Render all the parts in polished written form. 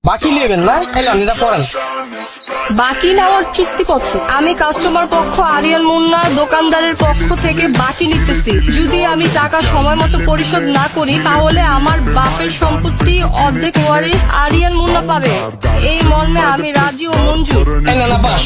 বাকি নেবেন না? এলাম এটা পড়েন। বাকি নেওয়ার চুক্তিপত্র। আমি কাস্টমার পক্ষ আরিয়ান মুন্না দোকানদারের পক্ষ থেকে বাকি নিতেছি। যদি আমি টাকা সময় মতো পরিশোধ না করি তাহলে আমার বাপের সম্পত্তি অর্ধেক ওয়ারিশ আরিয়ান মুন্না পাবে। এই মর্মে আমি রাজি ও মঞ্জুর।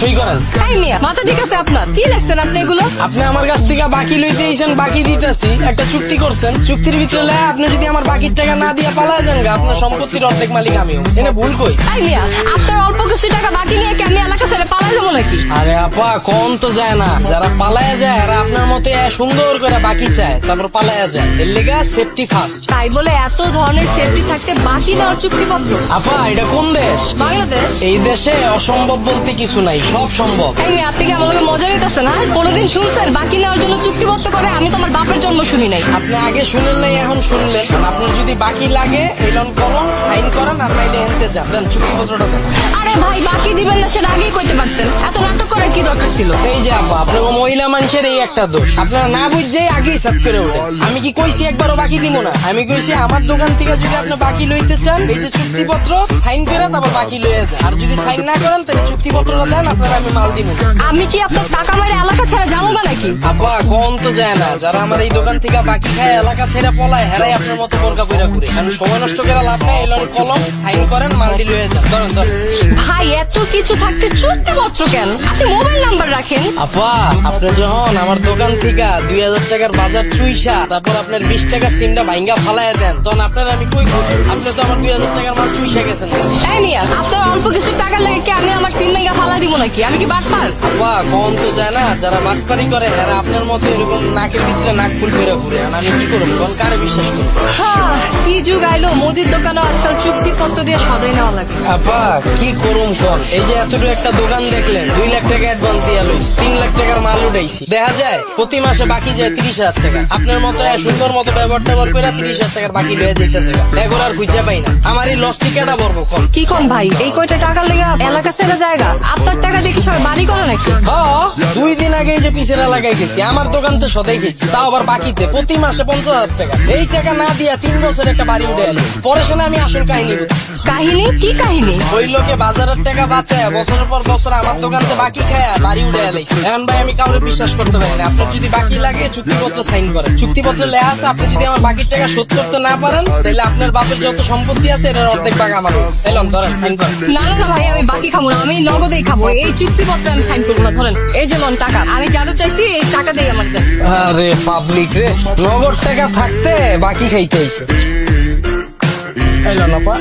সই করেন। এই মিয়া, মাথা ঠিক আছে আপনার? কি লিখছেন আপনি এগুলো? আপনি আমার কাছ থেকে বাকি লইতে এসেছেন, বাকি দিতেছি। একটা চুক্তি করছেন, চুক্তির ভিতরে আপনি যদি আমার বাকির টাকা না দিয়ে পালায় যান, আপনার সম্পত্তির অর্ধেক মালিক আমিও। এনে ভুল কই? এই মিয়া, আপনার অল্প কিছু টাকা বাকি নিয়ে কি আমি এলাকা ছেড়ে পালায় যাবো নাকি? আরে আপা, কম তো যায় না। যারা পালায়া যায় আর আপনার মতে সুন্দর করে বাকি চায় তারপর পালায়া যায়, এর লেগা সেফটি ফার্স্ট। তাই বলে এত ধরনের সেফটি থাকতে বাকি নেওয়ার চুক্তিপত্র? আপা, এটা কোন দেশ? বাংলাদেশ। এই দেশে অসম্ভব বলতে কিছু নাই, সব সম্ভব। এই মিয়া, আপনি কি আমাকে মজা নিতেছেন? না, কোনোদিন শুনছেন বাকি নেওয়ার জন্য চুক্তিপত্র করে? আমি তোমার বাপের জন্ম শুনি নাই। আপনি আগে শুনেন নাই, এখন শুনলেন। আপনার যদি বাকি লাগে এলন কলম সাইন করেন, আর নাইলে হেনতে যান, দেন চুক্তিপত্রটা দেন। আরে ভাই, বাকি দিবেন না সেটা আগেই কইতে পারতেন। এত নাটক করার কি দরকার ছিল? এই যে আপা, আপনার মহিলা মানুষের এই একটা দোষ, আপনারা না বুঝছেই আগেই সাত করে ওঠে। আমি কি কইছি একবারও বাকি দিব না? আমি কইছি আমার দোকান থেকে যদি আপনি বাকি লইতে চান, এই যে চুক্তিপত্র সাইন করে তারপর বাকি লইয়া যান। আর যদি সাইন না করেন তাহলে চুক্তিপত্রটা দেন, আপনারা আমি মাল দিব। আমি কি আপনার টাকা মেরে এলাকা ছেড়ে যাবো না নাকি? আপা, কম তো যায় না। যারা আমার এই দোকান থেকে বাকি খায়, এলাকা ছেড়ে পলায়, হেরাই আপনার মতো বোরকা পইরা ঘুরে। আমি সময় নষ্ট করে লাভ নাই। এলন কলম সাইন করেন, মালটি লইয়া যান। ধরেন ধরেন। ভাই, এত কিছু থাকতে চুক্তিপত্র কেন? আপনি মোবাইল নাম্বার রাখেন। আপা, আপনি যখন আমার দোকান থেকে 2000 টাকার বাজার চুইসা তারপর আপনার 20 টাকার সিমটা ভাঙ্গা ফালাইয়া দেন, তখন আপনার আমি কই খুশি? আপনি তো আমার 2000 টাকার মাল চুইসা গেছেন। এই মিয়া, আপনার অল্প কিছু টাকা লাগে কি আমি আমার সিম ভেঙে ফালা দিব নাকি? আমি কি বাটপার? আপা, কম তো যায় না। যারা বাটপারি করে এরা আপনার মতো এরকম নাকের ভিতরে নাক ফুল করে ঘুরে। আর আমি কি করবো? কোন কারে বিশ্বাস করবো? কি যুগ আইলো, মুদির দোকানে আজকাল চুক্তিপত্র দিয়ে সদাই নেওয়া লাগে। আপা, কি করুম কোন? এই যে এতটুকু একটা দোকান দেখলেন, 2 লাখ টাকা অ্যাডভান্স দিয়া লইছি, 3 লাখ টাকার মাল উঠাইছি। দেখা যায় প্রতি মাসে বাকি যায় 30,000 টাকা। আপনার মতো সুন্দর মতো ব্যবহার ট্যাবহার করে 30,000 টাকার বাকি লয়ে যাইতেছে। এখন আর খুঁজে পাই না। আমার এই লস টিকাটা বলবো কোন? কি কোন ভাই, এই কয়টা টাকা লেগে এলাকা ছেড়ে জায়গা? আপনার টাকা দেখি সবাই বাড়ি করে নাকি? 2 দিন আগে এই যে পিছের এলাকায় গেছি, আমার দোকান তো সদাই গেছি, তাও আবার বাকিতে প্রতি মাসে 50,000 টাকা। এই টাকা না দিয়া 3 বছর একটা বাড়ি উঠে এলো। পরে শুনে আমি আসল কাহিনী বুঝছি। কাহিনী? কি কাহিনী? ওই লোকে বাজারের টাকা বাঁচায় বছরের পর বছর আমার দোকানতে বাকি খায় বাড়ি উঠে এলাইছে। এখন ভাই আমি কাউরে বিশ্বাস করতে পারি না। আপনার যদি বাকি লাগে চুক্তিপত্র সাইন করেন। চুক্তিপত্রে লেখা আছে আপনি যদি আমার বাকির টাকা শোধ করতে না পারেন তাহলে আপনার বাপের যত সম্পত্তি আছে এটার অর্ধেক ভাগ আমার। এলন ধরেন, সাইন করেন। না না না ভাই, আমি বাকি খাবো না, আমি নগদেই খাবো। এই চুক্তিপত্রে আমি সাইন করবো না। ধরেন, এই যে লোন টাকা, আমি যাতে চাইছি এই টাকা দিয়ে আমার দেন। আরে পাবলিক রে, নগদ টাকা থাকতে বাকি খাইতে আইছে। এলন আপা।